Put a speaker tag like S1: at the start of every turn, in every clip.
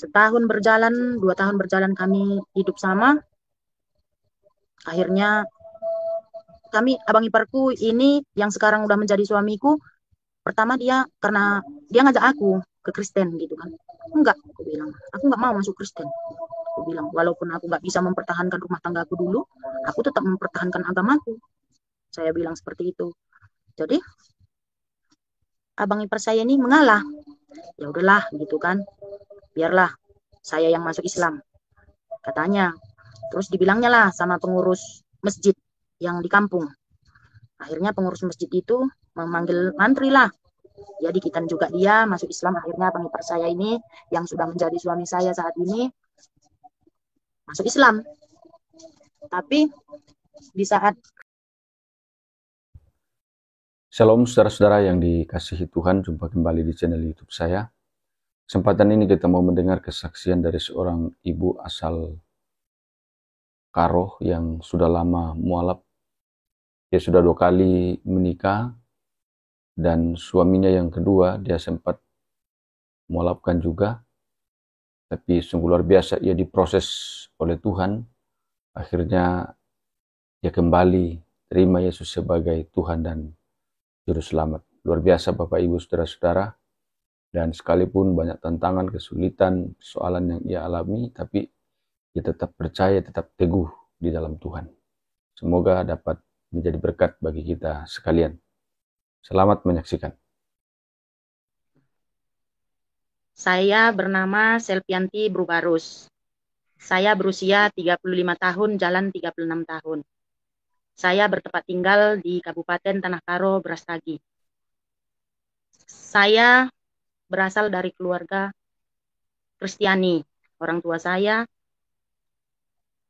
S1: Setahun berjalan, 2 tahun berjalan kami hidup sama. Akhirnya kami, abang iparku ini yang sekarang udah menjadi suamiku, pertama dia karena dia ngajak aku ke Kristen gitu kan. Enggak, aku bilang, aku nggak mau masuk Kristen. Aku bilang, walaupun aku nggak bisa mempertahankan rumah tanggaku dulu, aku tetap mempertahankan agamaku. Saya bilang seperti itu. Jadi abang ipar saya ini mengalah. Ya udahlah gitu kan, biarlah saya yang masuk Islam katanya. Terus dibilangnya lah sama pengurus masjid yang di kampung. Akhirnya pengurus masjid itu memanggil mantri lah. Ya dikitan juga dia masuk Islam. Akhirnya abang ipar saya ini yang sudah menjadi suami saya saat ini masuk Islam. Tapi di saat
S2: Shalom saudara-saudara yang dikasihi Tuhan, jumpa kembali di channel YouTube saya. Kesempatan ini kita mau mendengar kesaksian dari seorang ibu asal Karoh yang sudah lama mualaf. Dia sudah 2 kali menikah dan suaminya yang kedua dia sempat mualafkan juga. Tapi sungguh luar biasa ia diproses oleh Tuhan. Akhirnya dia kembali terima Yesus sebagai Tuhan dan Juru Selamat. Luar biasa Bapak Ibu Saudara-saudara. Dan sekalipun banyak tantangan, kesulitan, persoalan yang ia alami, tapi ia tetap percaya, tetap teguh di dalam Tuhan. Semoga dapat menjadi berkat bagi kita sekalian. Selamat menyaksikan.
S1: saya bernama Selpianti Brubarus. Saya berusia 35 tahun, jalan 36 tahun. Saya bertempat tinggal di Kabupaten Tanah Karo, Brastagi. Saya berasal dari keluarga Kristiani. Orang tua saya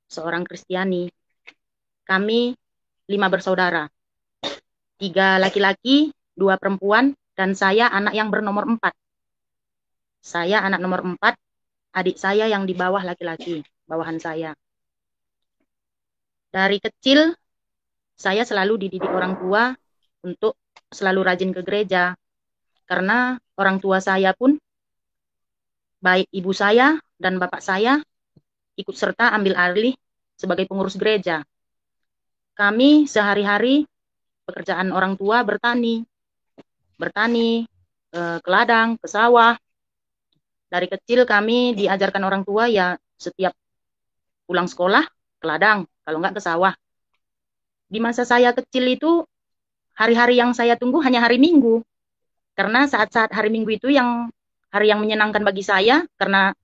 S1: seorang Kristiani. Kami 5 bersaudara. 3 laki-laki, 2 perempuan, dan saya anak yang bernomor 4. Saya anak nomor 4, adik saya yang di bawah laki-laki, bawahan saya. Dari kecil, saya selalu dididik orang tua untuk selalu rajin ke gereja. Karena orang tua saya pun, baik ibu saya dan bapak saya, ikut serta ambil alih sebagai pengurus gereja. Kami sehari-hari pekerjaan orang tua bertani, ke ladang, ke sawah. Dari kecil kami diajarkan orang tua ya setiap pulang sekolah ke ladang, kalau enggak ke sawah. Di masa saya kecil itu hari-hari yang saya tunggu hanya hari Minggu. Karena saat-saat hari Minggu itu yang hari yang menyenangkan bagi saya, karena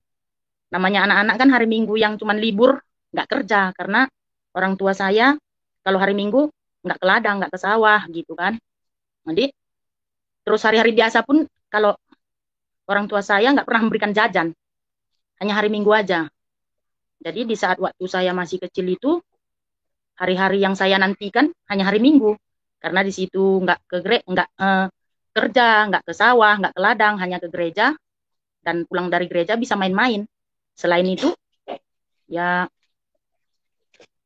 S1: namanya anak-anak kan hari Minggu yang cuman libur, nggak kerja. Karena orang tua saya kalau hari Minggu nggak ke ladang, nggak ke sawah gitu kan. Jadi terus hari-hari biasa pun kalau orang tua saya nggak pernah memberikan jajan, hanya hari Minggu aja. Jadi di saat waktu saya masih kecil itu, hari-hari yang saya nantikan hanya hari Minggu. Karena di situ nggak kerja, nggak ke sawah, nggak ke ladang, hanya ke gereja. Dan pulang dari gereja bisa main-main. Selain itu, ya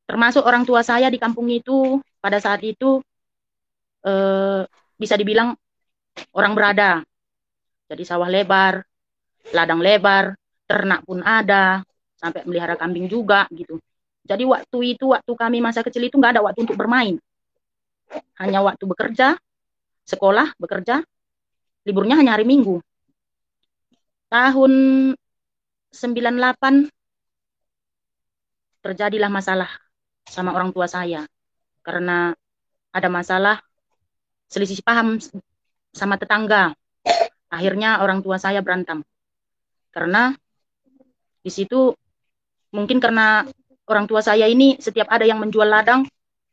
S1: termasuk orang tua saya di kampung itu, pada saat itu eh, bisa dibilang orang berada. Jadi sawah lebar, ladang lebar, ternak pun ada, sampai melihara kambing juga gitu. Jadi waktu itu, waktu kami masa kecil itu nggak ada waktu untuk bermain. Hanya waktu bekerja, sekolah, bekerja, liburnya hanya hari Minggu. Tahun 98 terjadilah masalah sama orang tua saya. Karena ada masalah selisih paham sama tetangga. Akhirnya orang tua saya berantem. Karena di situ mungkin karena orang tua saya ini setiap ada yang menjual ladang,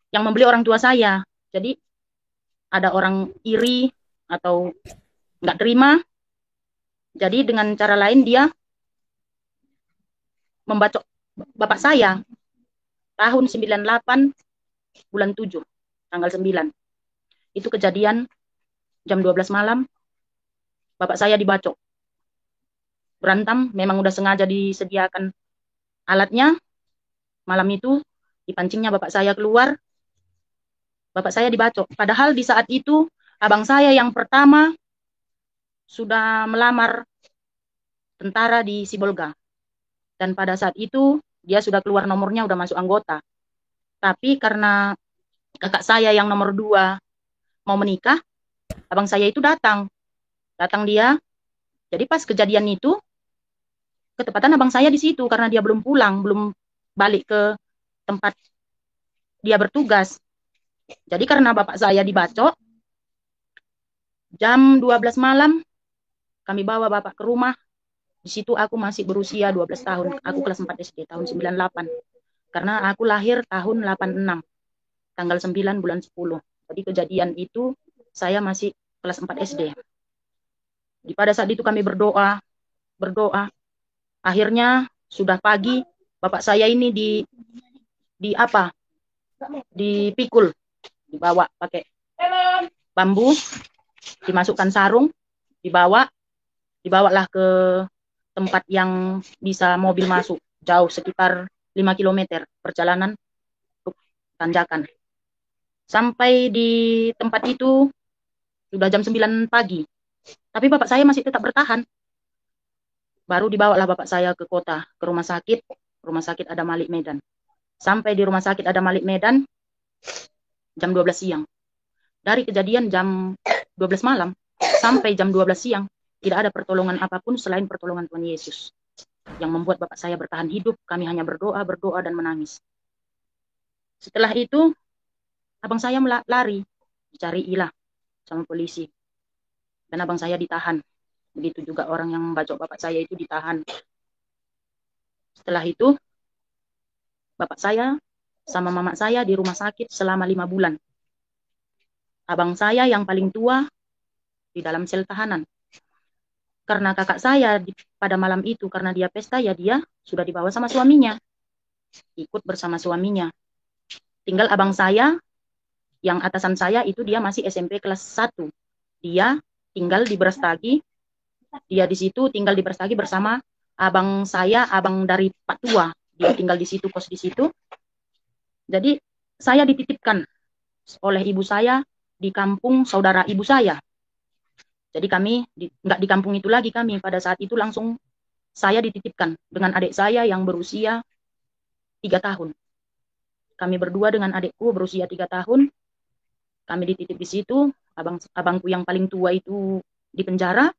S1: yang membeli orang tua saya. Jadi ada orang iri atau nggak terima. Jadi dengan cara lain dia membacok bapak saya tahun 98 bulan 7 tanggal 9. Itu kejadian jam 12 malam, bapak saya dibacok. Berantem, memang udah sengaja disediakan alatnya. Malam itu dipancingnya bapak saya keluar, bapak saya dibacok. Padahal di saat itu abang saya yang pertama sudah melamar tentara di Sibolga. Dan pada saat itu dia sudah keluar nomornya, udah masuk anggota. Tapi karena kakak saya yang nomor 2 mau menikah, abang saya itu datang dia. Jadi pas kejadian itu, ketepatan abang saya di situ karena dia belum pulang, belum balik ke tempat dia bertugas. Jadi karena bapak saya dibacok, jam 12 malam kami bawa bapak ke rumah. Di situ aku masih berusia 12 tahun. Aku kelas 4 SD tahun 98. Karena aku lahir tahun 86, tanggal 9 bulan 10. Jadi kejadian itu saya masih kelas 4 SD. Pada saat itu kami berdoa. Akhirnya sudah pagi, bapak saya ini dipikul, dibawa pakai bambu, dimasukkan sarung, dibawalah ke tempat yang bisa mobil masuk, jauh sekitar 5 km perjalanan untuk tanjakan. Sampai di tempat itu sudah jam 9 pagi. Tapi bapak saya masih tetap bertahan. Baru dibawalah bapak saya ke kota, ke rumah sakit Adam Malik Medan. Sampai di rumah sakit Adam Malik Medan jam 12 siang. Dari kejadian jam 12 malam sampai jam 12 siang, tidak ada pertolongan apapun selain pertolongan Tuhan Yesus. Yang membuat bapak saya bertahan hidup, kami hanya berdoa dan menangis. Setelah itu, abang saya lari, dicari ilah sama polisi. Dan abang saya ditahan. Begitu juga orang yang membacok bapak saya itu ditahan. Setelah itu, bapak saya sama mama saya di rumah sakit selama 5 bulan. Abang saya yang paling tua di dalam sel tahanan. Karena kakak saya pada malam itu, karena dia pesta, ya dia sudah dibawa sama suaminya. Ikut bersama suaminya. Tinggal abang saya, yang atasan saya itu dia masih SMP kelas 1. Dia tinggal di Brastagi. Dia di situ tinggal di Brastagi bersama abang saya, abang dari Pak Tua. Dia tinggal di situ, kos di situ. Jadi saya dititipkan oleh ibu saya di kampung saudara ibu saya. Jadi kami nggak di kampung itu lagi kami. Pada saat itu langsung saya dititipkan dengan adik saya yang berusia 3 tahun. Kami berdua dengan adikku berusia 3 tahun. Kami dititip di situ. Abangku yang paling tua itu di penjara.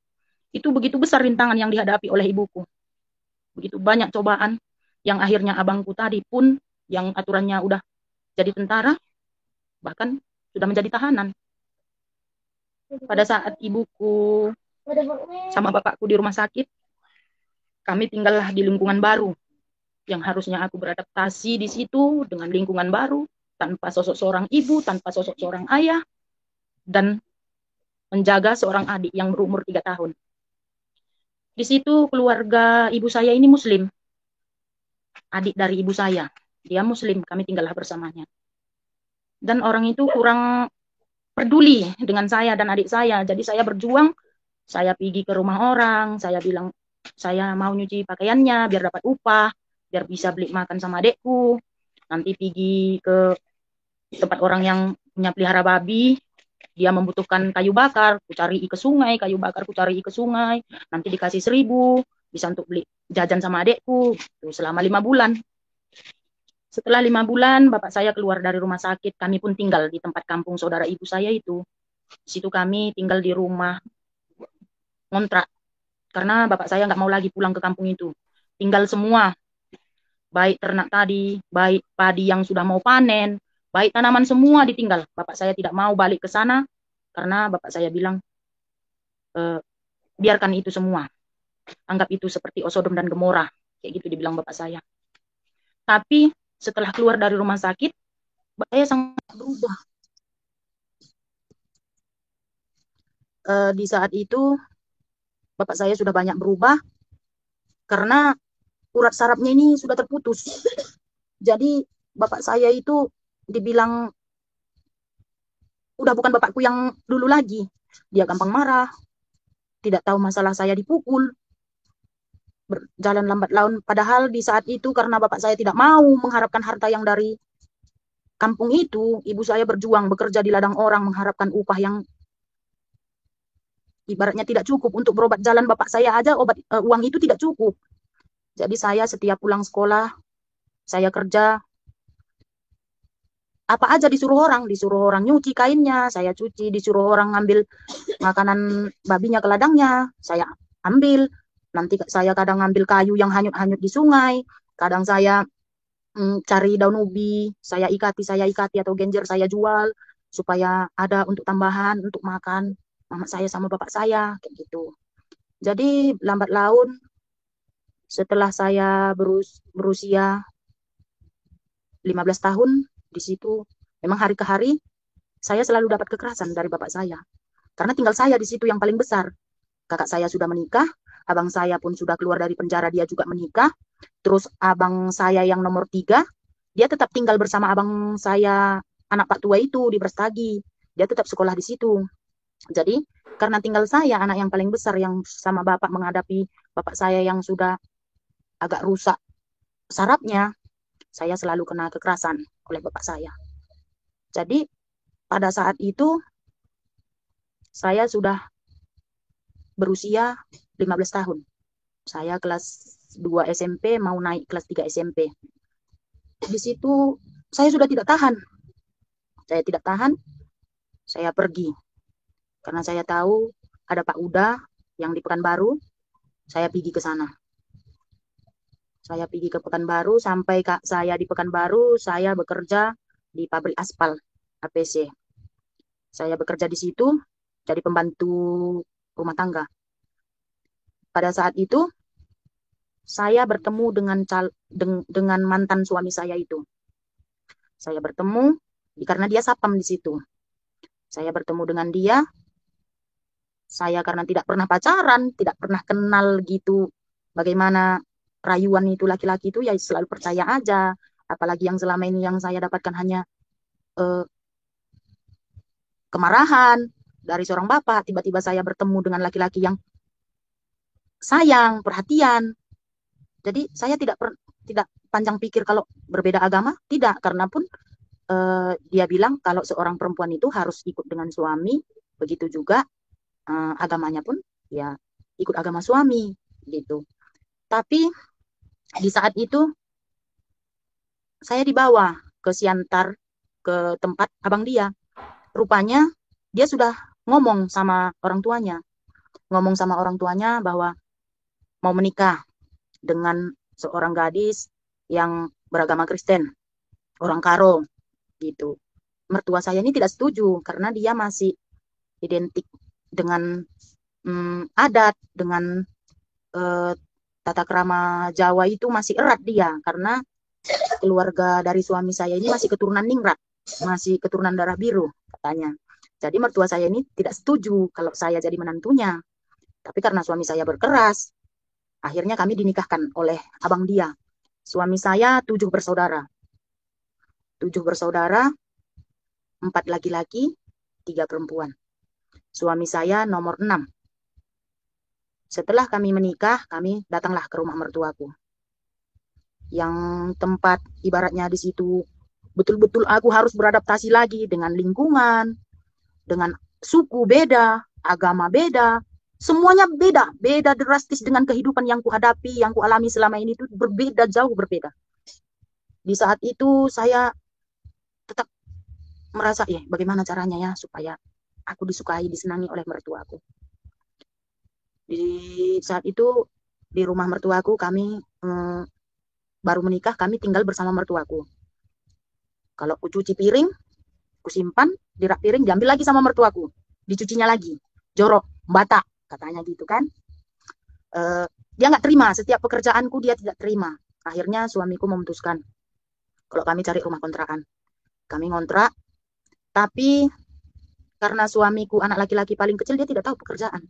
S1: Itu begitu besar rintangan yang dihadapi oleh ibuku. Begitu banyak cobaan yang akhirnya abangku tadi pun yang aturannya udah jadi tentara, bahkan sudah menjadi tahanan. Pada saat ibuku sama bapakku di rumah sakit, kami tinggallah di lingkungan baru. Yang harusnya aku beradaptasi di situ dengan lingkungan baru, tanpa sosok seorang ibu, tanpa sosok seorang ayah, dan menjaga seorang adik yang berumur 3 tahun. Di situ keluarga ibu saya ini muslim. Adik dari ibu saya, dia muslim, kami tinggallah bersamanya. Dan orang itu kurang peduli dengan saya dan adik saya. Jadi saya berjuang, saya pergi ke rumah orang, saya bilang saya mau nyuci pakaiannya biar dapat upah, biar bisa beli makan sama adekku. Nanti pergi ke tempat orang yang punya pelihara babi, dia membutuhkan kayu bakar, ku cari ke sungai, kayu bakar ku cari ke sungai, nanti dikasih 1.000, bisa untuk beli jajan sama adekku, tuh, selama 5 bulan. Setelah 5 bulan, bapak saya keluar dari rumah sakit, kami pun tinggal di tempat kampung saudara ibu saya itu. Di situ kami tinggal di rumah ngontrak, karena bapak saya nggak mau lagi pulang ke kampung itu. Tinggal semua, baik ternak tadi, baik padi yang sudah mau panen, baik tanaman semua ditinggal. Bapak saya tidak mau balik ke sana karena bapak saya bilang biarkan itu semua. Anggap itu seperti Sodom dan Gomora. Kayak gitu dibilang bapak saya. Tapi setelah keluar dari rumah sakit, bapak saya sangat berubah. Di saat itu bapak saya sudah banyak berubah karena urat sarafnya ini sudah terputus. Jadi bapak saya itu dibilang udah bukan bapakku yang dulu lagi. Dia gampang marah, tidak tahu masalah saya dipukul, berjalan lambat laun. Padahal di saat itu karena bapak saya tidak mau mengharapkan harta yang dari kampung itu, ibu saya berjuang bekerja di ladang orang mengharapkan upah yang ibaratnya tidak cukup untuk berobat jalan bapak saya aja, uang itu tidak cukup. Jadi saya setiap pulang sekolah, saya kerja, apa aja disuruh orang nyuci kainnya, saya cuci, disuruh orang ngambil makanan babinya ke ladangnya, saya ambil. Nanti saya kadang ngambil kayu yang hanyut-hanyut di sungai, kadang saya cari daun ubi, saya ikati atau genjer saya jual supaya ada untuk tambahan untuk makan mama saya sama bapak saya kayak gitu. Jadi lambat laun setelah saya berusia 15 tahun di situ memang hari ke hari saya selalu dapat kekerasan dari bapak saya. Karena tinggal saya di situ yang paling besar. Kakak saya sudah menikah, abang saya pun sudah keluar dari penjara, dia juga menikah. Terus abang saya yang nomor 3, dia tetap tinggal bersama abang saya, anak Pak Tua itu di Brastagi. Dia tetap sekolah di situ. Jadi karena tinggal saya, anak yang paling besar yang sama bapak menghadapi bapak saya yang sudah agak rusak sarafnya, saya selalu kena kekerasan oleh bapak saya. Jadi pada saat itu saya sudah berusia 15 tahun. Saya kelas 2 SMP mau naik kelas 3 SMP. Di situ saya sudah tidak tahan. Saya tidak tahan, saya pergi. Karena saya tahu ada Pak Uda yang di Pekanbaru, saya pergi ke sana. Saya pergi ke Pekanbaru, sampai Kak saya di Pekanbaru, saya bekerja di pabrik aspal APC. Saya bekerja di situ jadi pembantu rumah tangga. Pada saat itu saya bertemu dengan mantan suami saya itu. Saya bertemu karena dia sapam di situ. Saya bertemu dengan dia. Saya karena tidak pernah pacaran, tidak pernah kenal gitu bagaimana rayuan itu laki-laki itu, ya selalu percaya aja. Apalagi yang selama ini yang saya dapatkan hanya eh, kemarahan dari seorang bapak. Tiba-tiba saya bertemu dengan laki-laki yang sayang, perhatian. Jadi saya tidak panjang pikir kalau berbeda agama, tidak. Karena pun dia bilang kalau seorang perempuan itu harus ikut dengan suami, begitu juga agamanya pun ya ikut agama suami gitu. Tapi di saat itu saya dibawa ke Siantar, ke tempat abang dia. Rupanya dia sudah ngomong sama orang tuanya, bahwa mau menikah dengan seorang gadis yang beragama Kristen, orang Karo gitu. Mertua saya ini tidak setuju karena dia masih identik dengan adat, dengan eh, tata krama Jawa itu masih erat dia, karena keluarga dari suami saya ini masih keturunan ningrat, masih keturunan darah biru katanya. Jadi mertua saya ini tidak setuju kalau saya jadi menantunya. Tapi karena suami saya berkeras, akhirnya kami dinikahkan oleh abang dia. Suami saya 7 bersaudara. 7 bersaudara, 4 laki-laki, 3 perempuan. Suami saya nomor 6. Setelah kami menikah, kami datanglah ke rumah mertuaku. Yang tempat ibaratnya di situ betul-betul aku harus beradaptasi lagi dengan lingkungan, dengan suku beda, agama beda, semuanya beda, beda drastis dengan kehidupan yang kuhadapi, yang kualami selama ini itu berbeda, jauh berbeda. Di saat itu saya tetap merasa ya bagaimana caranya ya supaya aku disukai, disenangi oleh mertuaku. Di saat itu di rumah mertuaku kami baru menikah, kami tinggal bersama mertuaku. Kalau aku cuci piring, aku simpan di rak piring, diambil lagi sama mertuaku, dicucinya lagi, jorok, bata katanya gitu kan. Dia nggak terima, setiap pekerjaanku dia tidak terima. Akhirnya suamiku memutuskan kalau kami cari rumah kontrakan. Kami ngontrak, tapi karena suamiku anak laki-laki paling kecil, dia tidak tahu pekerjaan.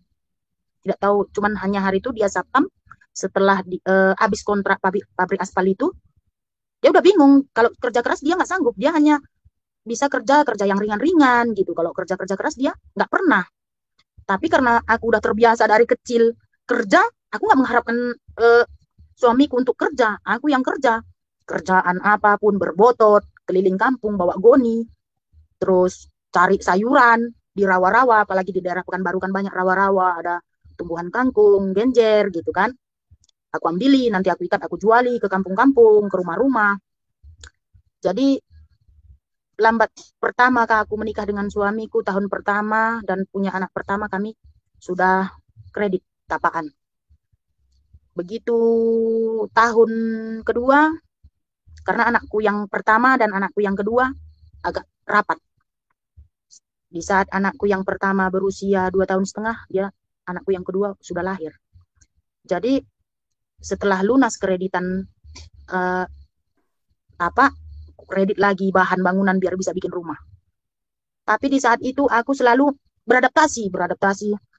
S1: Tidak tahu, cuman hanya hari itu dia sapam, setelah habis kontrak pabrik aspal itu, dia udah bingung. Kalau kerja keras dia nggak sanggup, dia hanya bisa kerja yang ringan-ringan gitu. Kalau kerja keras dia nggak pernah. Tapi karena aku udah terbiasa dari kecil kerja, aku nggak mengharapkan suamiku untuk kerja. Aku yang kerja. Kerjaan apapun, berbotot, keliling kampung, bawa goni, terus cari sayuran di rawa-rawa, apalagi di daerah Pekanbaru kan banyak rawa-rawa, ada tumbuhan kangkung, genjer gitu kan. Aku ambili, nanti aku ikat, aku juali ke kampung-kampung, ke rumah-rumah. Jadi lambat pertama aku menikah dengan suamiku, tahun pertama dan punya anak pertama kami sudah kredit tapaan. Begitu tahun kedua, karena anakku yang pertama dan anakku yang kedua agak rapat. Di saat anakku yang pertama berusia 2 tahun setengah, anakku yang kedua sudah lahir. Jadi setelah lunas kreditan kredit lagi bahan bangunan biar bisa bikin rumah. Tapi di saat itu aku selalu beradaptasi.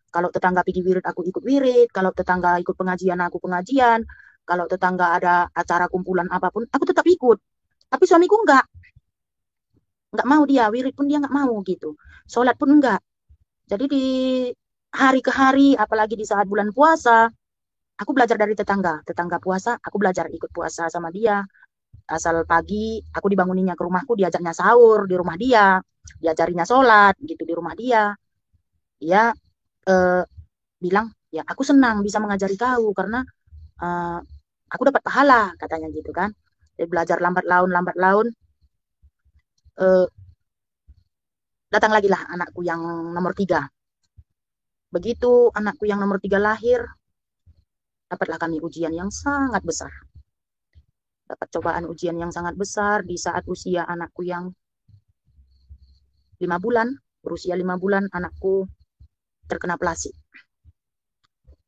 S1: Kalau tetangga pergi wirid, aku ikut wirid. Kalau tetangga ikut pengajian, aku pengajian. Kalau tetangga ada acara kumpulan apapun, aku tetap ikut. Tapi suamiku enggak mau dia, wirid pun dia enggak mau gitu. Sholat pun enggak. Jadi di hari ke hari, apalagi di saat bulan puasa, aku belajar dari tetangga. Tetangga puasa, aku belajar ikut puasa sama dia. Asal pagi, aku dibanguninnya ke rumahku, diajaknya sahur di rumah dia, diajarinya sholat gitu di rumah dia. Dia bilang, ya aku senang bisa mengajari kau karena aku dapat pahala katanya gitu kan. Dia belajar lambat laun, datang lagi lah anakku yang nomor 3. Begitu anakku yang nomor 3 lahir, dapatlah kami ujian yang sangat besar. Dapat cobaan ujian yang sangat besar di saat usia anakku yang 5 bulan, berusia 5 bulan anakku terkena plastik.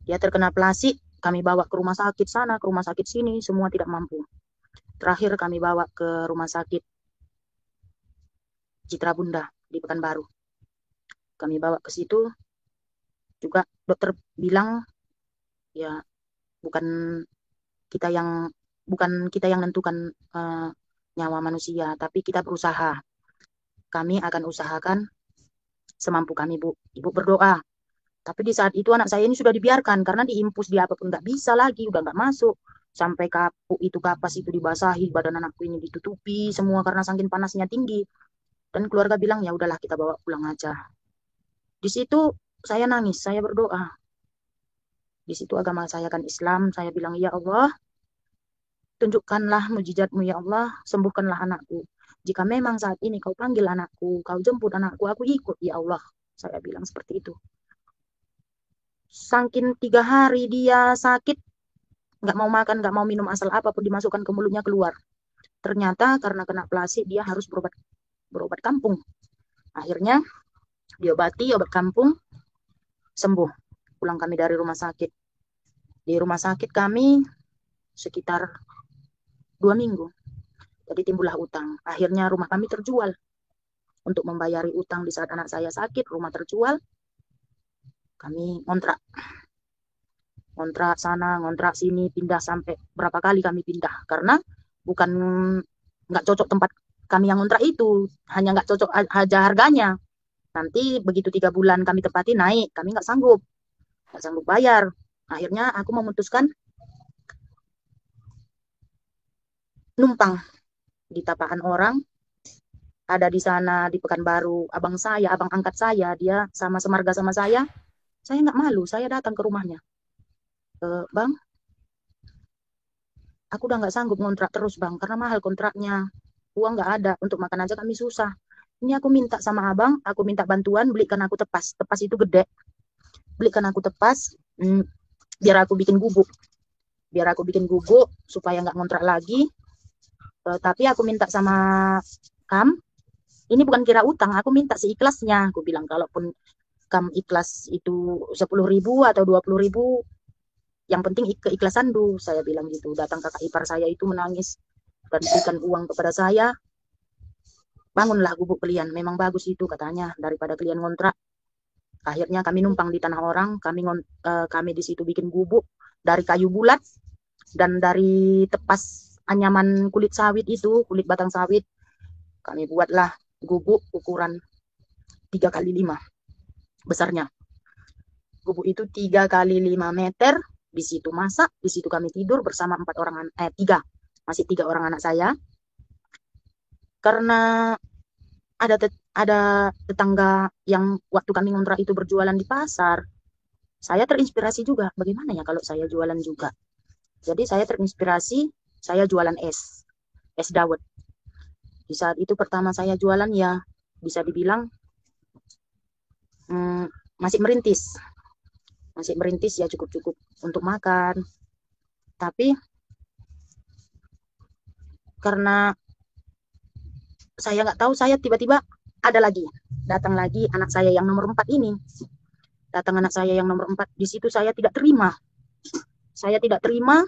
S1: Dia terkena plastik, kami bawa ke rumah sakit sana, ke rumah sakit sini, semua tidak mampu. Terakhir kami bawa ke rumah sakit Citra Bunda di Pekanbaru. Kami bawa ke situ, juga dokter bilang ya bukan kita yang menentukan nyawa manusia, tapi kita berusaha. Kami akan usahakan semampu kami, Bu. Ibu berdoa. Tapi di saat itu anak saya ini sudah dibiarkan karena diimpus di apapun nggak bisa lagi, udah nggak masuk. Sampai kapuk itu, kapas itu dibasahi, badan anakku ini ditutupi semua karena saking panasnya tinggi. Dan keluarga bilang ya udahlah kita bawa pulang aja. Di situ saya nangis, saya berdoa. Di situ agama saya kan Islam, saya bilang ya Allah, tunjukkanlah mujizatmu ya Allah, sembuhkanlah anakku. Jika memang saat ini kau panggil anakku, kau jemput anakku, aku ikut ya Allah. Saya bilang seperti itu. Saking 3 hari dia sakit, nggak mau makan, nggak mau minum, asal apapun dimasukkan ke mulutnya keluar. Ternyata karena kena plastik dia harus berobat kampung. Akhirnya diobati, obat kampung, sembuh. Pulang kami dari rumah sakit. Di rumah sakit kami sekitar 2 minggu. Jadi timbullah utang. Akhirnya rumah kami terjual. Untuk membayari utang di saat anak saya sakit, rumah terjual. Kami ngontrak. Ngontrak sana, ngontrak sini, pindah sampai berapa kali kami pindah. Karena bukan nggak cocok tempat kami yang ngontrak itu. Hanya nggak cocok aja harganya. Nanti begitu 3 bulan kami tepati naik, kami nggak sanggup bayar. Akhirnya aku memutuskan numpang di tapaan orang. Ada di sana di Pekanbaru abang angkat saya, dia sama semarga sama saya nggak malu, saya datang ke rumahnya. Bang, aku udah nggak sanggup ngontrak terus bang, karena mahal kontraknya, uang nggak ada, untuk makan aja kami susah. Ini aku minta sama abang, aku minta bantuan, belikan aku tepas itu gede, belikan aku tepas, biar aku bikin gubuk supaya nggak ngontrak lagi. Tapi aku minta sama Kam, ini bukan kira utang, aku minta seikhlasnya. Aku bilang kalaupun Kam ikhlas itu 10.000 atau 20.000, yang penting keikhlasan dulu, saya bilang gitu. Datang kakak ipar saya itu menangis dan berikan uang kepada saya. Bangunlah gubuk kalian, memang bagus itu katanya, daripada kalian ngontrak. Akhirnya kami numpang di tanah orang, kami di situ bikin gubuk dari kayu bulat dan dari tepas anyaman kulit sawit itu, kulit batang sawit. Kami buatlah gubuk ukuran 3x5 besarnya. Gubuk itu 3x5 meter. Di situ masak, di situ kami tidur bersama 3 orang anak saya. Karena ada ada tetangga yang waktu kami ngontrak itu berjualan di pasar. Saya terinspirasi juga, bagaimana ya kalau saya jualan juga. Jadi saya terinspirasi, saya jualan es dawet. Di saat itu pertama saya jualan ya bisa dibilang hmm, masih merintis ya cukup-cukup untuk makan. Tapi karena saya nggak tahu, saya tiba-tiba ada lagi, datang lagi anak saya yang nomor 4 ini. Datang anak saya yang nomor 4, di situ saya tidak terima. Saya tidak terima,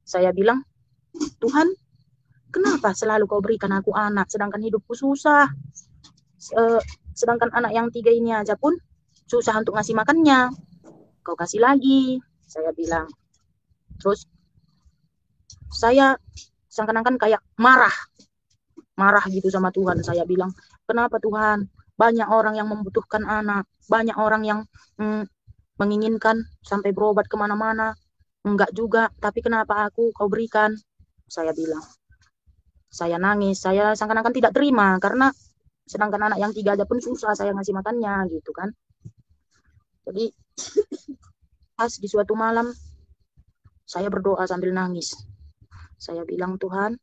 S1: saya bilang, Tuhan, kenapa selalu kau berikan aku anak, sedangkan hidupku susah. Sedangkan anak yang 3 ini aja pun susah untuk ngasih makannya. Kau kasih lagi, saya bilang. Terus saya seakan-akan kayak marah gitu sama Tuhan. Saya bilang, kenapa Tuhan? Banyak orang yang membutuhkan anak, banyak orang yang menginginkan sampai berobat kemana-mana. Enggak juga, tapi kenapa aku kau berikan? Saya bilang. Saya nangis, saya seakan-akan tidak terima, karena sedangkan anak yang 3 aja pun susah saya ngasih makannya, gitu kan. Jadi, pas di suatu malam, saya berdoa sambil nangis. Saya bilang, Tuhan,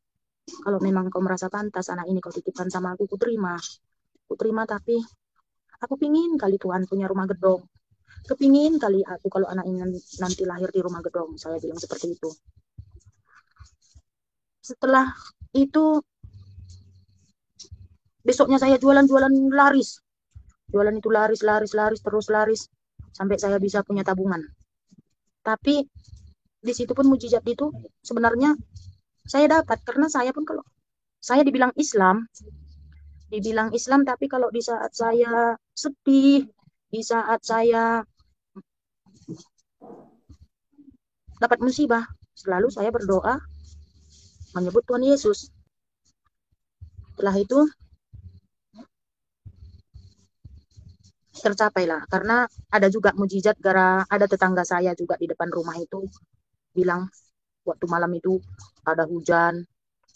S1: kalau memang kau merasa pantas anak ini kau titipkan sama aku, ku terima. Ku terima, tapi aku pingin kali Tuhan punya rumah gedong. Kepingin kali aku kalau anak ini nanti lahir di rumah gedong. Saya bilang seperti itu. Setelah itu, besoknya saya jualan laris. Jualan itu laris, terus laris. Sampai saya bisa punya tabungan. Tapi di situ pun mujizat itu sebenarnya saya dapat. Karena saya pun kalau saya dibilang Islam, tapi kalau di saat saya sedih, di saat saya dapat musibah, selalu saya berdoa menyebut Tuhan Yesus. Setelah itu tercapailah, karena ada juga mujizat, gara ada tetangga saya juga di depan rumah itu bilang waktu malam itu ada hujan,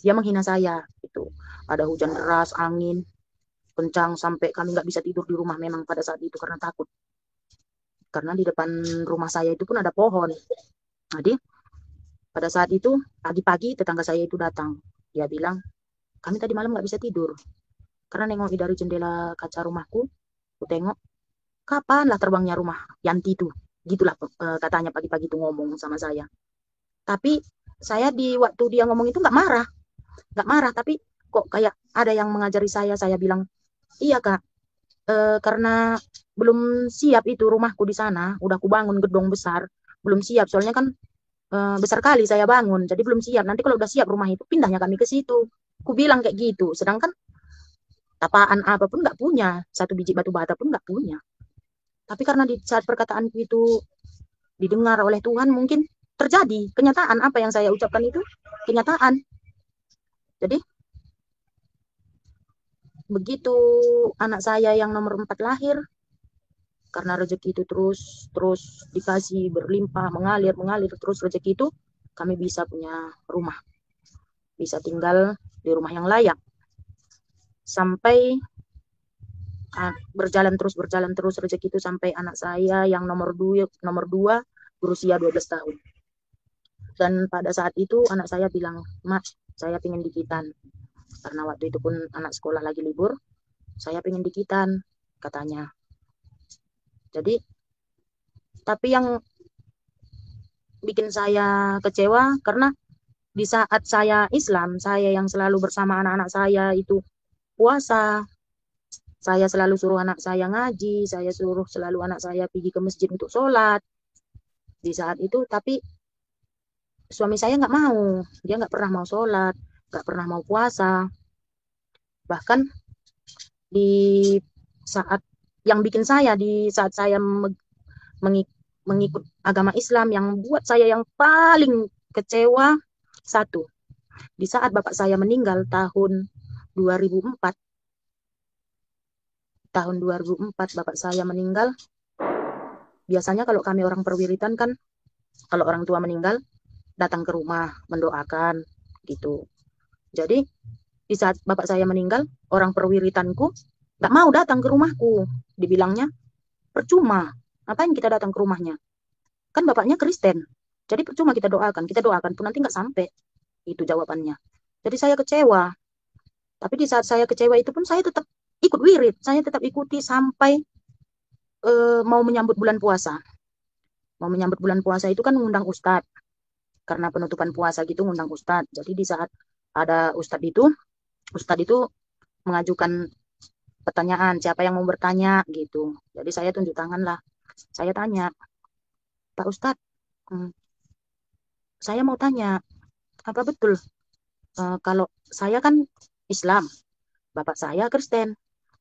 S1: dia menghina saya itu, ada hujan deras, angin kencang sampai kami nggak bisa tidur di rumah memang pada saat itu karena takut, karena di depan rumah saya itu pun ada pohon. Jadi pada saat itu pagi-pagi tetangga saya itu datang, dia bilang kami tadi malam nggak bisa tidur karena nengok dari jendela kaca rumahku, aku tengok kapan lah terbangnya rumah Yanti itu, gitulah katanya pagi-pagi itu ngomong sama saya. Tapi saya di waktu dia ngomong itu nggak marah, tapi kok kayak ada yang mengajari saya bilang, iya kak, karena belum siap itu rumahku di sana, udah aku bangun gedung besar, belum siap, soalnya kan besar kali saya bangun, jadi belum siap, nanti kalau udah siap rumah itu pindahnya kami ke situ, aku bilang kayak gitu, sedangkan tapaan apapun nggak punya, satu biji batu bata pun nggak punya. Tapi karena di saat perkataanku itu didengar oleh Tuhan, mungkin terjadi kenyataan, apa yang saya ucapkan itu kenyataan. Jadi begitu anak saya yang nomor 4 lahir, karena rezeki itu terus dikasih berlimpah, mengalir terus rezeki itu, kami bisa punya rumah, bisa tinggal di rumah yang layak, sampai berjalan terus rezeki itu sampai anak saya yang nomor 2 berusia 12 tahun. Dan pada saat itu anak saya bilang, Mak, saya pengen dikitan. Karena waktu itu pun anak sekolah lagi libur, saya pengen dikitan, katanya. Jadi, tapi yang bikin saya kecewa, karena di saat saya Islam, saya yang selalu bersama anak-anak saya itu puasa, saya selalu suruh anak saya ngaji, saya suruh selalu anak saya pergi ke masjid untuk sholat. Di saat itu, tapi suami saya nggak mau, dia nggak pernah mau sholat, nggak pernah mau puasa. Bahkan di saat yang bikin saya, di saat saya mengikut agama Islam, yang buat saya yang paling kecewa, satu, di saat bapak saya meninggal tahun 2004, bapak saya meninggal. Biasanya kalau kami orang perwiritan kan, kalau orang tua meninggal datang ke rumah mendoakan gitu. Jadi di saat bapak saya meninggal, orang perwiritanku nggak mau datang ke rumahku. Dibilangnya percuma, ngapain kita datang ke rumahnya, kan bapaknya Kristen, jadi percuma kita doakan pun nanti nggak sampai, itu jawabannya. Jadi saya kecewa, tapi di saat saya kecewa itu pun saya tetap ikut wirid, saya tetap ikuti sampai mau menyambut bulan puasa. Mau menyambut bulan puasa itu kan ngundang ustadz, karena penutupan puasa gitu ngundang ustadz. Jadi di saat ada ustadz itu mengajukan pertanyaan, siapa yang mau bertanya gitu. Jadi saya tunjuk tangan lah. Saya tanya, Pak Ustadz, saya mau tanya, apa betul kalau saya kan Islam, bapak saya Kristen.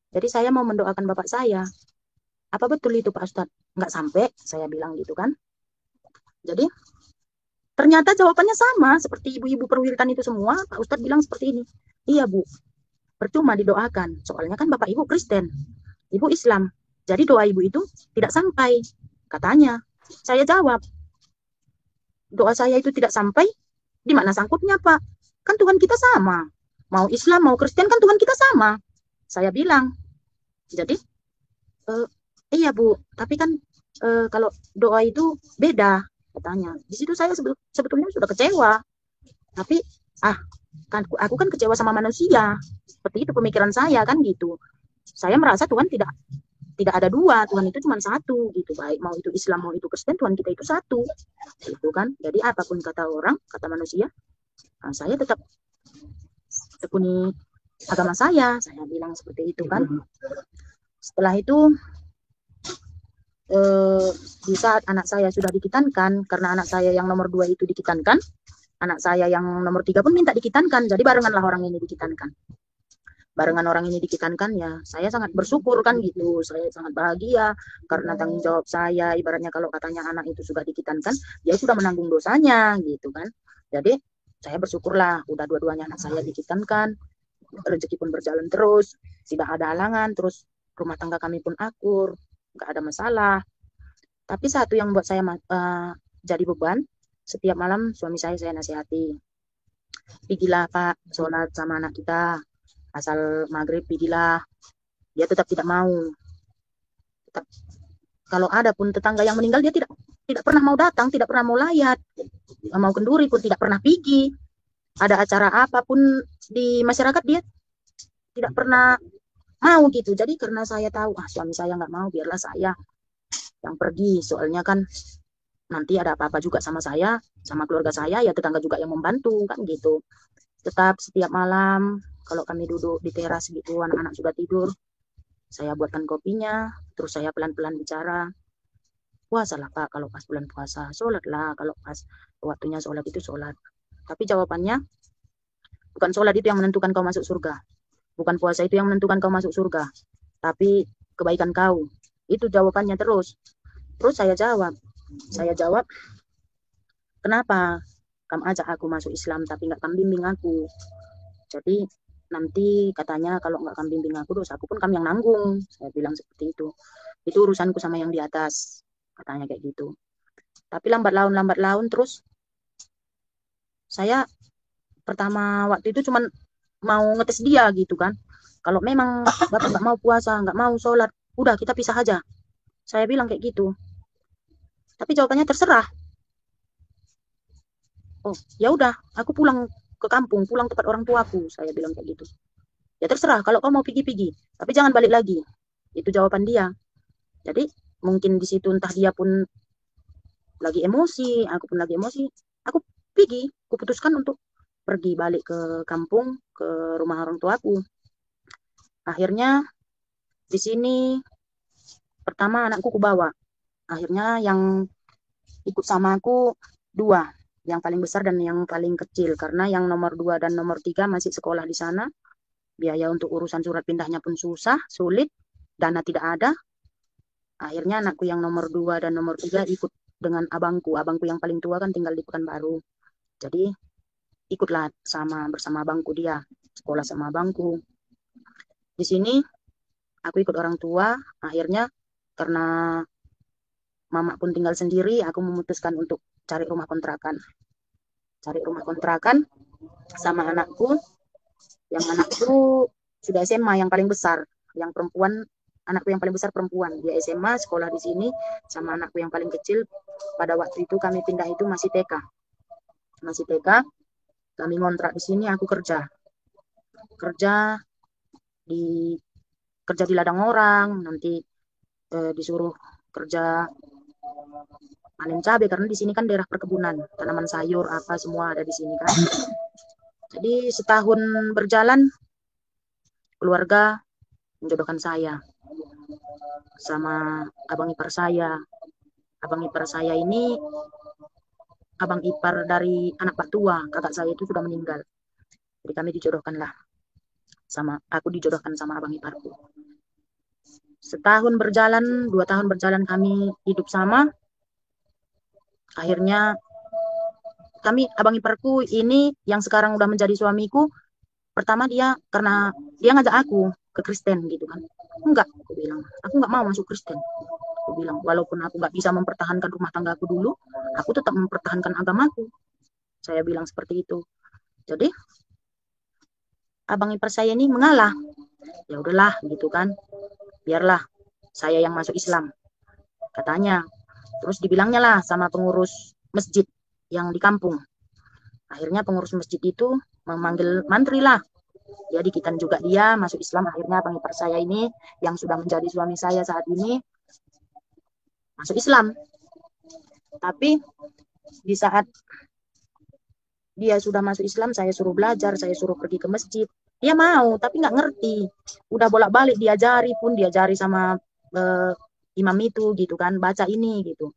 S1: Jadi saya mau mendoakan bapak saya. Apa betul itu Pak Ustadz? Nggak sampai, saya bilang gitu kan. Jadi ternyata jawabannya sama seperti ibu-ibu perwiritan itu semua. Pak Ustadz bilang seperti ini. Iya Bu, percuma didoakan. Soalnya kan bapak ibu Kristen, ibu Islam. Jadi doa ibu itu tidak sampai, katanya. Saya jawab, doa saya itu tidak sampai, di mana sangkutnya Pak? Kan Tuhan kita sama. Mau Islam, mau Kristen, kan Tuhan kita sama. Saya bilang. Jadi, iya Bu, tapi kan kalau doa itu beda, katanya. Di situ saya sebetulnya sudah kecewa. Tapi, kan aku kan kecewa sama manusia. Seperti itu pemikiran saya, kan gitu. Saya merasa Tuhan tidak ada dua, Tuhan itu cuma satu gitu, baik mau itu Islam mau itu Kristen, Tuhan kita itu satu gitu kan. Jadi apapun kata orang, kata manusia, saya tetap tekuni agama saya bilang seperti itu kan. Setelah itu di saat anak saya sudah dikitankan, karena anak saya yang nomor 2 itu dikitankan, anak saya yang nomor 3 pun minta dikitankan, jadi barenganlah orang ini dikitankan. Barengan orang ini dikitankan, ya saya sangat bersyukur kan gitu, saya sangat bahagia karena tanggung jawab saya, ibaratnya kalau katanya anak itu sudah dikitankan, dia sudah menanggung dosanya gitu kan. Jadi saya bersyukurlah udah dua-duanya anak saya dikitankan, rezeki pun berjalan terus, tidak ada halangan, terus rumah tangga kami pun akur, nggak ada masalah. Tapi satu yang buat saya jadi beban, setiap malam suami saya nasihati, pigilah Pak sholat sama anak kita, asal maghrib pigilah. Dia tetap tidak mau. Tetap, kalau ada pun tetangga yang meninggal, dia tidak pernah mau datang, tidak pernah mau layat, mau kenduri pun tidak pernah pergi. Ada acara apapun di masyarakat, dia tidak pernah mau gitu. Jadi karena saya tahu suami saya nggak mau, biarlah saya yang pergi, soalnya kan nanti ada apa-apa juga sama saya, sama keluarga saya, ya tetangga juga yang membantu kan gitu. Tetap setiap malam kalau kami duduk di teras gitu, anak-anak sudah tidur, saya buatkan kopinya, terus saya pelan-pelan bicara, puasa lah Pak kalau pas bulan puasa, sholat lah kalau pas waktunya sholat itu sholat. Tapi jawabannya, bukan sholat itu yang menentukan kau masuk surga, bukan puasa itu yang menentukan kau masuk surga, tapi kebaikan kau. Itu jawabannya terus. Terus saya jawab, kenapa kamu ajak aku masuk Islam tapi nggak kamu bimbing aku? Jadi nanti katanya kalau nggak kamu bimbing aku, dosaku pun kamu yang nanggung. Saya bilang seperti itu. Itu urusanku sama yang di atas, katanya kayak gitu. Tapi lambat laun terus saya pertama waktu itu cuman mau ngetes dia gitu kan. Kalau memang Bapak nggak mau puasa, nggak mau sholat, udah kita pisah aja. Saya bilang kayak gitu. Tapi jawabannya terserah. Oh, ya udah, aku pulang ke kampung, pulang tempat orang tuaku, saya bilang kayak gitu. Ya terserah, kalau kau mau pergi, tapi jangan balik lagi. Itu jawaban dia. Jadi mungkin di situ entah dia pun lagi emosi, aku pun lagi emosi. Aku pergi, aku putuskan untuk pergi balik ke kampung, ke rumah orang tuaku. Akhirnya di sini pertama anakku kubawa. Akhirnya yang ikut sama aku 2, yang paling besar dan yang paling kecil, karena yang nomor 2 dan nomor 3 masih sekolah di sana. Biaya untuk urusan surat pindahnya pun susah, sulit, dana tidak ada. Akhirnya anakku yang nomor 2 dan nomor 3 ikut dengan abangku yang paling tua kan tinggal di Pekanbaru. Jadi ikutlah bersama abangku, dia sekolah sama abangku. Di sini aku ikut orang tua. Akhirnya karena mama pun tinggal sendiri, aku memutuskan untuk cari rumah kontrakan. Cari rumah kontrakan sama anakku. Yang anakku sudah SMA, yang paling besar. Yang perempuan, anakku yang paling besar perempuan, dia SMA sekolah di sini, sama anakku yang paling kecil pada waktu itu kami pindah itu masih TK. Masih TK, kami ngontrak di sini, aku kerja di kerja di ladang orang, nanti disuruh kerja panen cabai karena di sini kan daerah perkebunan, tanaman sayur apa semua ada di sini kan. Jadi setahun berjalan, keluarga menjodohkan saya sama abang ipar saya. Abang ipar saya ini abang ipar dari anak pak tua, kakak saya itu sudah meninggal. Jadi kami dijodohkan lah aku dijodohkan sama abang iparku. Setahun berjalan, 2 tahun berjalan kami hidup sama. Akhirnya kami, abang iparku ini yang sekarang udah menjadi suamiku, pertama dia karena dia ngajak aku ke Kristen gitu kan. Enggak, aku bilang, aku nggak mau masuk Kristen. Aku bilang, walaupun aku nggak bisa mempertahankan rumah tanggaku dulu, aku tetap mempertahankan agamaku. Saya bilang seperti itu. Jadi abang ipar saya ini mengalah. Ya udahlah gitu kan, biarlah saya yang masuk Islam katanya. Terus dibilangnya lah sama pengurus masjid yang di kampung. Akhirnya pengurus masjid itu memanggil mantri lah. Jadi kita juga dia masuk Islam. Akhirnya abang ipar saya ini yang sudah menjadi suami saya saat ini masuk Islam. Tapi di saat dia sudah masuk Islam, saya suruh belajar, saya suruh pergi ke masjid. Dia mau, tapi nggak ngerti. Udah bolak-balik diajari sama imam itu gitu kan, baca ini gitu.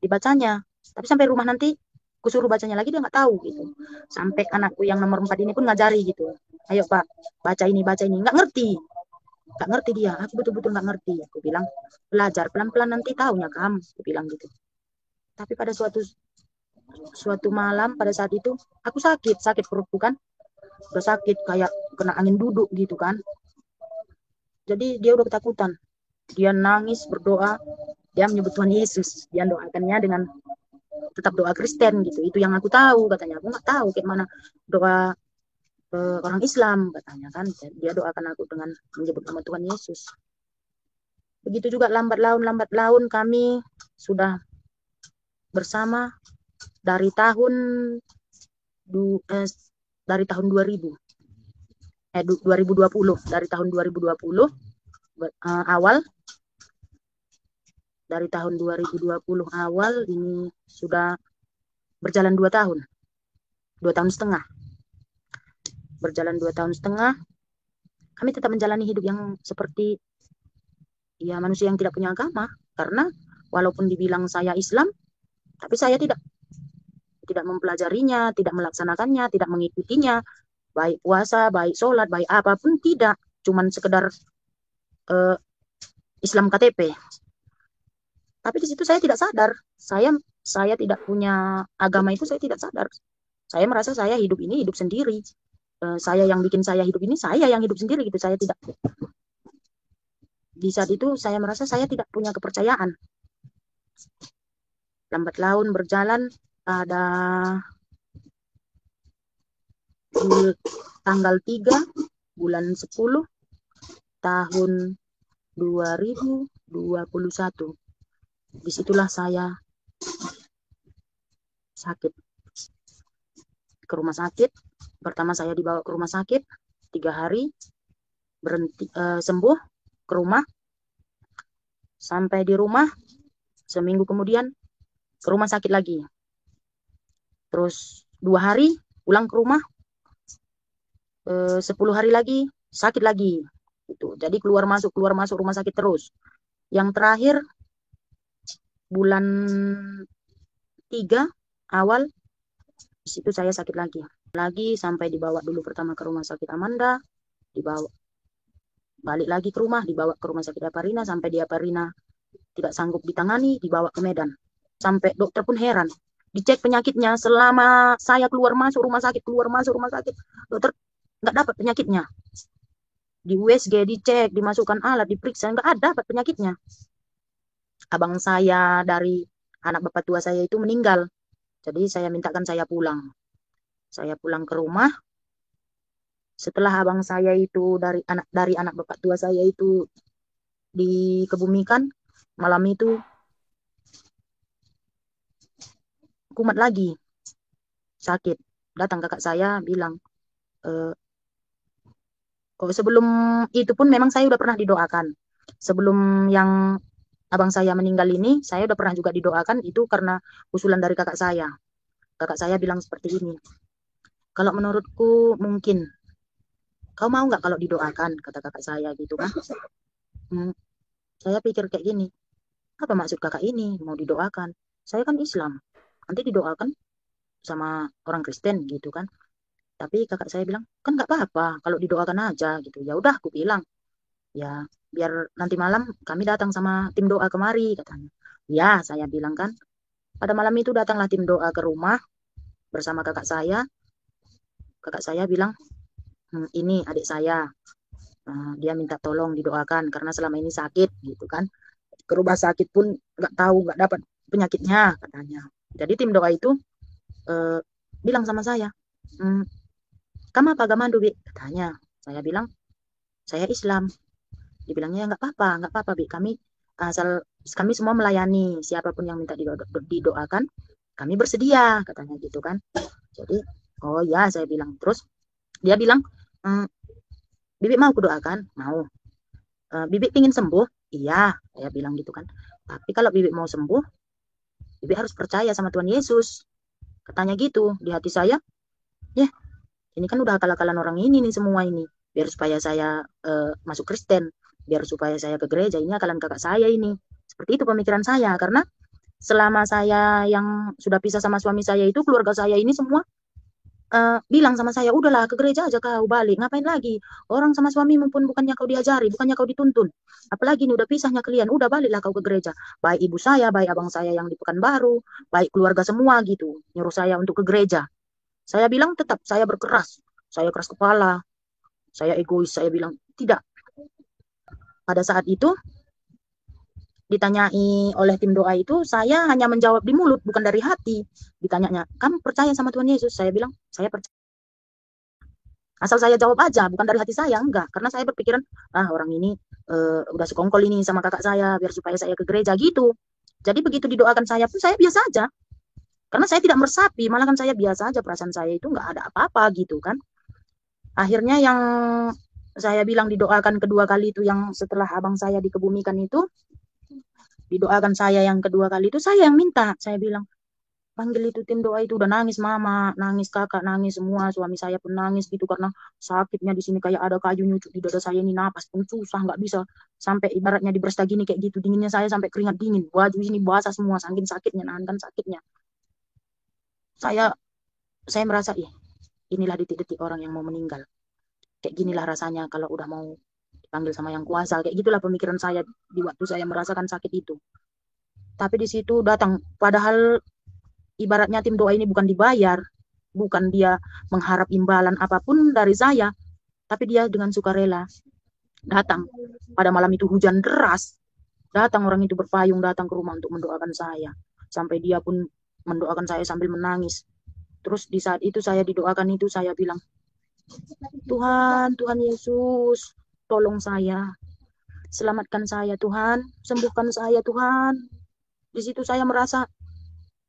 S1: Dibacanya. Tapi sampai rumah nanti, kusuruh bacanya lagi, dia nggak tahu gitu. Sampai anakku yang nomor 4 ini pun ngajari gitu. Ayo Pak, baca ini, baca ini. Nggak ngerti. Nggak ngerti dia. Aku betul-betul nggak ngerti. Aku bilang, belajar pelan-pelan nanti taunya kamu. Aku bilang gitu. Tapi pada suatu malam pada saat itu aku sakit perutku kan, udah sakit kayak kena angin duduk gitu kan. Jadi dia udah ketakutan, dia nangis berdoa, dia menyebut Tuhan Yesus, dia doakannya dengan tetap doa Kristen gitu. Itu yang aku tahu katanya, aku nggak tahu kayak mana doa orang Islam katanya kan. Dia doakan aku dengan menyebut nama Tuhan Yesus. Begitu juga lambat laun kami sudah bersama dari tahun dari tahun 2020, dari tahun 2020 awal, dari tahun 2020 awal ini sudah berjalan 2 tahun, 2 tahun setengah, berjalan 2 tahun setengah, kami tetap menjalani hidup yang seperti ya manusia yang tidak punya agama, karena walaupun dibilang saya Islam, tapi saya tidak mempelajarinya, tidak melaksanakannya, tidak mengikutinya, baik puasa, baik sholat, baik apapun tidak, cuman sekedar Islam KTP. Tapi di situ saya tidak sadar, saya tidak punya agama itu, saya tidak sadar. Saya merasa saya hidup ini hidup sendiri. Saya yang bikin saya hidup ini, saya yang hidup sendiri gitu. Saya tidak, di saat itu saya merasa saya tidak punya kepercayaan. Lambat laun berjalan, pada tanggal 3 bulan 10 tahun 2021. Disitulah saya sakit, ke rumah sakit. Pertama saya dibawa ke rumah sakit 3 hari, berhenti sembuh ke rumah. Sampai di rumah seminggu kemudian ke rumah sakit lagi. Terus 2 hari pulang ke rumah, 10 hari lagi sakit lagi. Itu. Jadi keluar masuk rumah sakit terus. Yang terakhir bulan 3 awal, di situ saya sakit lagi sampai dibawa dulu pertama ke rumah sakit Amanda, dibawa balik lagi ke rumah, dibawa ke rumah sakit Aparina, sampai di Aparina tidak sanggup ditangani, dibawa ke Medan. Sampai dokter pun heran, dicek penyakitnya selama saya keluar masuk rumah sakit, dokter nggak dapat penyakitnya. Di USG dicek, dimasukkan alat, diperiksa, nggak ada dapat penyakitnya. Abang saya dari anak bapak tua saya itu meninggal. Jadi saya mintakan saya pulang. Saya pulang ke rumah. Setelah abang saya itu dari anak bapak tua saya itu dikebumikan, malam itu kumat lagi, sakit. Datang kakak saya bilang, e, oh, sebelum itu pun memang saya udah pernah didoakan. Sebelum yang abang saya meninggal ini, saya udah pernah juga didoakan, itu karena usulan dari kakak saya. Kakak saya bilang seperti ini, kalau menurutku mungkin, kau mau nggak kalau didoakan, kata kakak saya gitu kan. Hmm, saya pikir kayak gini, apa maksud kakak ini mau didoakan? Saya kan Islam, nanti didoakan sama orang Kristen gitu kan. Tapi kakak saya bilang, kan nggak apa-apa kalau didoakan aja gitu. Ya udah, aku bilang, ya biar nanti malam kami datang sama tim doa kemari, katanya. Ya, saya bilang kan. Pada malam itu datanglah tim doa ke rumah bersama kakak saya. Kakak saya bilang, ini adik saya. Dia minta tolong didoakan karena selama ini sakit gitu kan. Ke rumah sakit pun nggak tahu, nggak dapat penyakitnya, katanya. Jadi tim doa itu eh, bilang sama saya, "Hmm, kamu apa agama, Bi?" Katanya. Saya bilang, saya Islam. Dibilangnya, ya nggak apa-apa, Bi. Asal kami semua melayani siapapun yang minta didoakan, kami bersedia, katanya gitu kan. Jadi, oh ya, saya bilang. Terus dia bilang, "Hmm, Bibi mau kudoakan?" Mau. Bibi pingin sembuh? Iya, saya bilang gitu kan. Tapi kalau Bibi mau sembuh, Bibi harus percaya sama Tuhan Yesus. Katanya gitu di hati saya. Ya, ini kan udah akal-akalan orang ini nih semua ini. Biar supaya saya masuk Kristen, biar supaya saya ke gereja, ini akalan kakak saya ini. Seperti itu pemikiran saya, karena selama saya yang sudah pisah sama suami saya itu, keluarga saya ini semua bilang sama saya, udahlah ke gereja aja kau balik, ngapain lagi? Orang sama suami pun bukannya kau diajari, bukannya kau dituntun. Apalagi ini udah pisahnya kalian, udah baliklah kau ke gereja. Baik ibu saya, baik abang saya yang di Pekanbaru, baik keluarga semua gitu, nyuruh saya untuk ke gereja. Saya bilang tetap, saya berkeras, saya keras kepala, saya egois, saya bilang tidak. Pada saat itu ditanyai oleh tim doa itu, saya hanya menjawab di mulut, bukan dari hati. Ditanyanya, kamu percaya sama Tuhan Yesus? Saya bilang, saya percaya. Asal saya jawab aja, bukan dari hati saya, enggak. Karena saya berpikiran, orang ini udah sekongkol ini sama kakak saya, biar supaya saya ke gereja gitu. Jadi begitu didoakan saya pun saya biasa aja. Karena saya tidak meresapi, malah kan saya biasa aja, perasaan saya itu enggak ada apa-apa gitu kan. Akhirnya yang saya bilang didoakan kedua kali itu, yang setelah abang saya dikebumikan itu, didoakan saya yang kedua kali itu, saya yang minta. Saya bilang, panggil itu tim doa itu, udah nangis mama, nangis kakak, nangis semua, suami saya pun nangis gitu karena sakitnya di sini kayak ada kayu nyucuk di dada saya ini, napas pun susah, nggak bisa, sampai ibaratnya dibersta gini kayak gitu, dinginnya saya sampai keringat dingin, baju ini basah semua saking sakitnya, nahan kan sakitnya. Saya saya merasa, inilah detik-detik orang yang mau meninggal, kayak ginilah rasanya kalau udah mau dipanggil sama yang kuasa, kayak gitulah pemikiran saya di waktu saya merasakan sakit itu. Tapi di situ datang, padahal ibaratnya tim doa ini bukan dibayar, bukan dia mengharap imbalan apapun dari saya, tapi dia dengan sukarela datang. Pada malam itu hujan deras, datang orang itu berpayung, datang ke rumah untuk mendoakan saya. Sampai dia pun mendoakan saya sambil menangis. Terus di saat itu saya didoakan itu, saya bilang, Tuhan, Tuhan Yesus, tolong saya, selamatkan saya Tuhan, sembuhkan saya Tuhan. Di situ saya merasa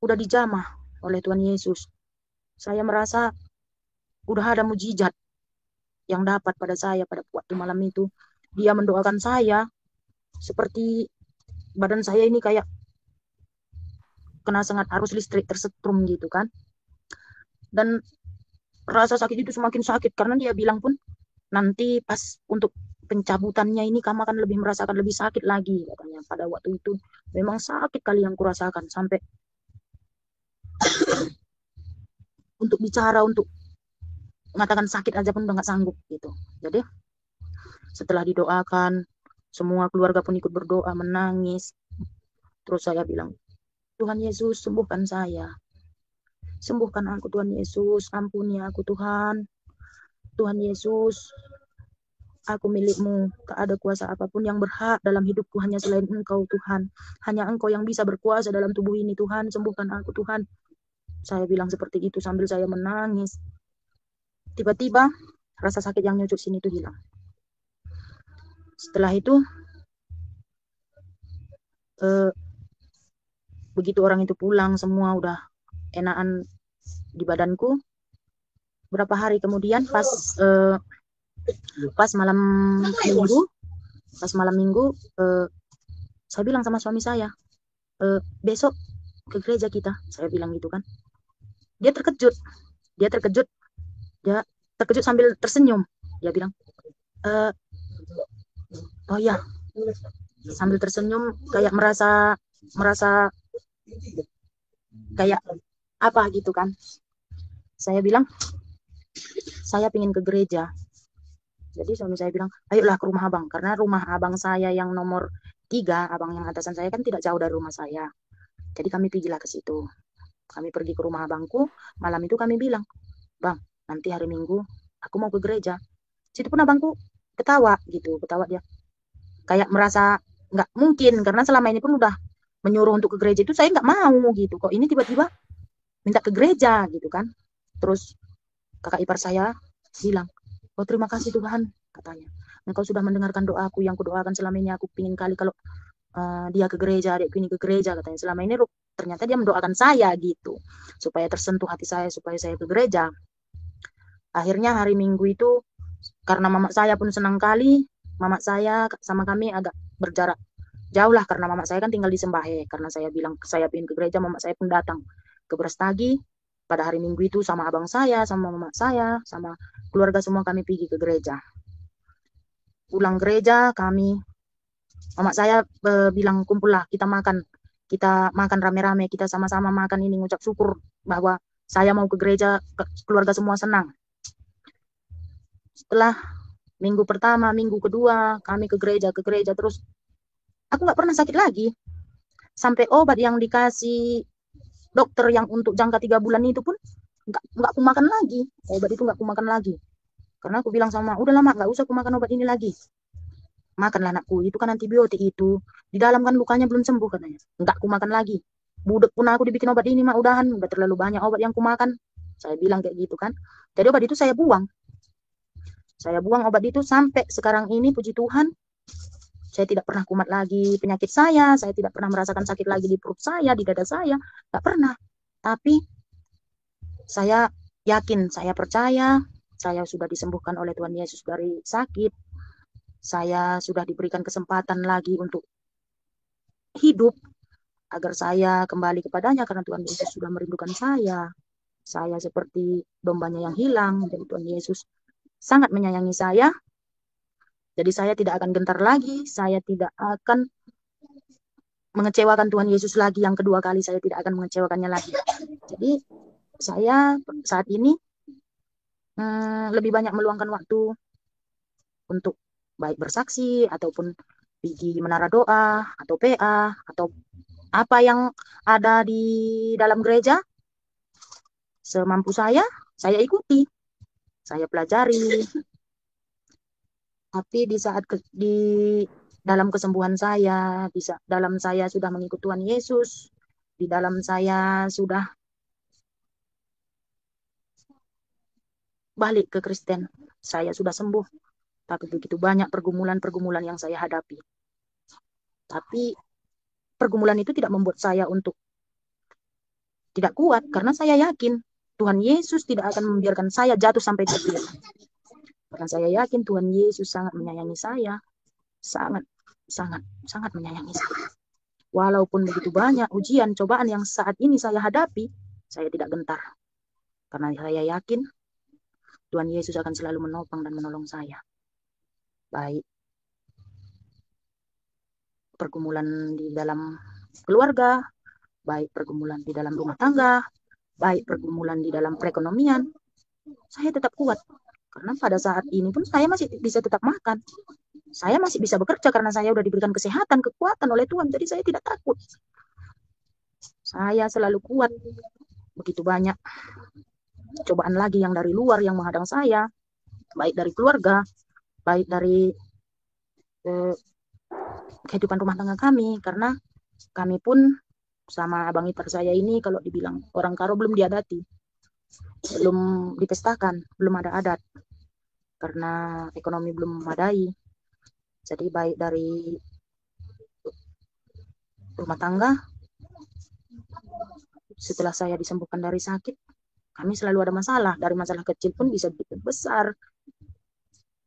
S1: udah dijamah oleh Tuhan Yesus. Saya merasa udah ada mujizat yang dapat pada saya pada waktu malam itu. Dia mendoakan saya seperti badan saya ini kayak kena sengat arus listrik tersetrum gitu kan. Dan rasa sakit itu semakin sakit karena dia bilang pun nanti pas untuk pencabutannya ini kamu akan lebih merasakan lebih sakit lagi, katanya. Pada waktu itu memang sakit kali yang kurasakan, sampai untuk bicara, untuk mengatakan sakit aja pun udah nggak sanggup gitu. Jadi setelah didoakan, semua keluarga pun ikut berdoa, menangis. Terus saya bilang, Tuhan Yesus, sembuhkan saya. Sembuhkan aku Tuhan Yesus, ampuni aku Tuhan. Tuhan Yesus, aku milikmu. Tak ada kuasa apapun yang berhak dalam hidupku hanya selain Engkau Tuhan. Hanya Engkau yang bisa berkuasa dalam tubuh ini Tuhan. Sembuhkan aku Tuhan. Saya bilang seperti itu sambil saya menangis. Tiba-tiba rasa sakit yang nyucuk sini itu hilang. Setelah itu begitu orang itu pulang semua udah enakan di badanku. Berapa hari kemudian pas malam minggu saya bilang sama suami saya, besok ke gereja kita, saya bilang gitu kan. Dia terkejut sambil tersenyum. Dia bilang, oh ya, sambil tersenyum kayak merasa kayak apa gitu kan. Saya bilang, saya pingin ke gereja. Jadi suami saya bilang, ayolah ke rumah abang. Karena rumah abang saya yang nomor 3, abang yang atasan saya kan tidak jauh dari rumah saya. Jadi kami pergilah ke situ. Kami pergi ke rumah abangku. Malam itu kami bilang, bang, nanti hari Minggu aku mau ke gereja. Situ pun abangku ketawa gitu. Ketawa dia. Kayak merasa nggak mungkin. Karena selama ini pun udah menyuruh untuk ke gereja itu saya nggak mau gitu. Kok ini tiba-tiba minta ke gereja gitu kan. Terus kakak ipar saya bilang, oh terima kasih Tuhan, katanya. Engkau sudah mendengarkan doaku yang kudoakan selama ini. Aku pingin kali kalau dia ke gereja, adikku ini ke gereja, katanya. Selama ini ternyata dia mendoakan saya gitu. Supaya tersentuh hati saya, supaya saya ke gereja. Akhirnya hari Minggu itu, karena mama saya pun senang kali, mama saya sama kami agak berjarak jauh lah. Karena mama saya kan tinggal di Sembahe. Karena saya bilang saya pingin ke gereja, mama saya pun datang ke Brastagi. Pada hari Minggu itu sama abang saya, sama mama saya, sama keluarga semua kami pergi ke gereja. Pulang gereja mama saya bilang kumpullah kita makan rame-rame, kita sama-sama makan ini ngucap syukur bahwa saya mau ke gereja, keluarga semua senang. Setelah minggu pertama, minggu kedua kami ke gereja terus aku nggak pernah sakit lagi. Sampai obat yang dikasih dokter yang untuk jangka 3 bulan itu pun nggak aku makan lagi. Obat itu nggak aku makan lagi. Karena aku bilang sama, udah lama nggak usah aku makan obat ini lagi. Makanlah anakku, itu kan antibiotik itu. Di dalam kan lukanya belum sembuh katanya. Nggak aku makan lagi. Budek pun aku dibikin obat ini, udahan. Udah terlalu banyak obat yang aku makan. Saya bilang kayak gitu kan. Jadi obat itu saya buang. Saya buang obat itu sampai sekarang ini, puji Tuhan. Saya tidak pernah kumat lagi penyakit saya tidak pernah merasakan sakit lagi di perut saya, di dada saya, nggak pernah. Tapi saya yakin, saya percaya, saya sudah disembuhkan oleh Tuhan Yesus dari sakit. Saya sudah diberikan kesempatan lagi untuk hidup, agar saya kembali kepadanya, karena Tuhan Yesus sudah merindukan saya. Saya seperti dombanya yang hilang, dan Tuhan Yesus sangat menyayangi saya. Jadi saya tidak akan gentar lagi, saya tidak akan mengecewakan Tuhan Yesus lagi. Yang kedua kali saya tidak akan mengecewakannya lagi. Jadi saya saat ini lebih banyak meluangkan waktu untuk baik bersaksi ataupun pergi menara doa atau PA atau apa yang ada di dalam gereja. Semampu saya ikuti, saya pelajari. Tapi di saat di dalam kesembuhan saya, dalam saya sudah mengikut Tuhan Yesus, di dalam saya sudah balik ke Kristen, saya sudah sembuh. Tapi begitu banyak pergumulan-pergumulan yang saya hadapi. Tapi pergumulan itu tidak membuat saya untuk tidak kuat, karena saya yakin Tuhan Yesus tidak akan membiarkan saya jatuh sampai terjatuh. Karena saya yakin Tuhan Yesus sangat menyayangi saya, sangat menyayangi saya. Walaupun begitu banyak ujian, cobaan yang saat ini saya hadapi, saya tidak gentar. Karena saya yakin Tuhan Yesus akan selalu menopang dan menolong saya. Baik pergumulan di dalam keluarga, baik pergumulan di dalam rumah tangga, baik pergumulan di dalam perekonomian, saya tetap kuat. Karena pada saat ini pun saya masih bisa tetap makan. Saya masih bisa bekerja karena saya sudah diberikan kesehatan, kekuatan oleh Tuhan. Jadi saya tidak takut. Saya selalu kuat. Begitu banyak cobaan lagi yang dari luar yang menghadang saya, baik dari keluarga, baik dari kehidupan rumah tangga kami. Karena kami pun sama abang ipar saya ini, kalau dibilang orang Karo, belum diadati, belum dipestakan, belum ada adat. karena ekonomi belum memadai. Jadi baik dari rumah tangga, setelah saya disembuhkan dari sakit, kami selalu ada masalah. Dari masalah kecil pun bisa bikin besar.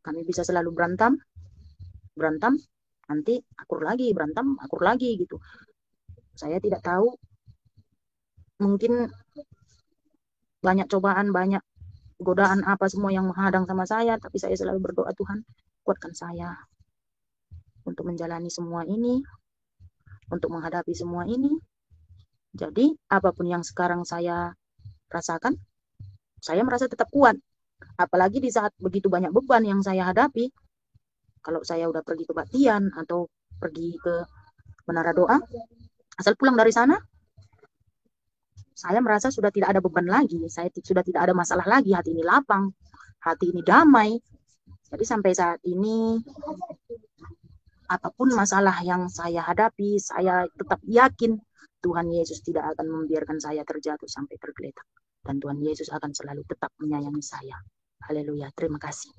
S1: Kami bisa selalu berantem, nanti akur lagi, berantem, akur lagi gitu. Saya tidak tahu, mungkin banyak cobaan, banyak godaan apa semua yang menghadang sama saya, tapi saya selalu berdoa, Tuhan, kuatkan saya untuk menjalani semua ini, untuk menghadapi semua ini. Jadi, apapun yang sekarang saya rasakan, saya merasa tetap kuat. Apalagi di saat begitu banyak beban yang saya hadapi, kalau saya udah pergi ke Batian atau pergi ke Menara Doa, asal pulang dari sana, saya merasa sudah tidak ada beban lagi. Saya sudah tidak ada masalah lagi. Hati ini lapang, hati ini damai. Jadi sampai saat ini, apapun masalah yang saya hadapi, saya tetap yakin Tuhan Yesus tidak akan membiarkan saya terjatuh sampai tergeletak. Dan Tuhan Yesus akan selalu tetap menyayangi saya. Haleluya, terima kasih.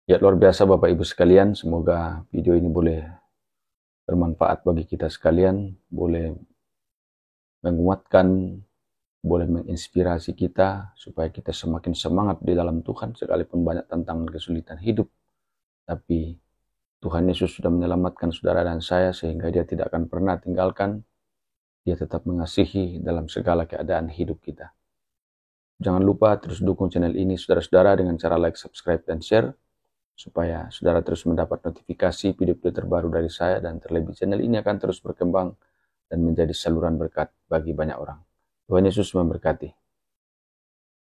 S2: Ya, luar biasa Bapak Ibu sekalian, semoga video ini boleh bermanfaat bagi kita sekalian, boleh menguatkan, boleh menginspirasi kita supaya kita semakin semangat di dalam Tuhan sekalipun banyak tantangan kesulitan hidup. Tapi Tuhan Yesus sudah menyelamatkan saudara dan saya sehingga Dia tidak akan pernah tinggalkan. Dia tetap mengasihi dalam segala keadaan hidup kita. Jangan lupa terus dukung channel ini saudara-saudara dengan cara like, subscribe, dan share supaya saudara terus mendapat notifikasi video-video terbaru dari saya, dan terlebih channel ini akan terus berkembang dan menjadi saluran berkat bagi banyak orang. Tuhan Yesus memberkati.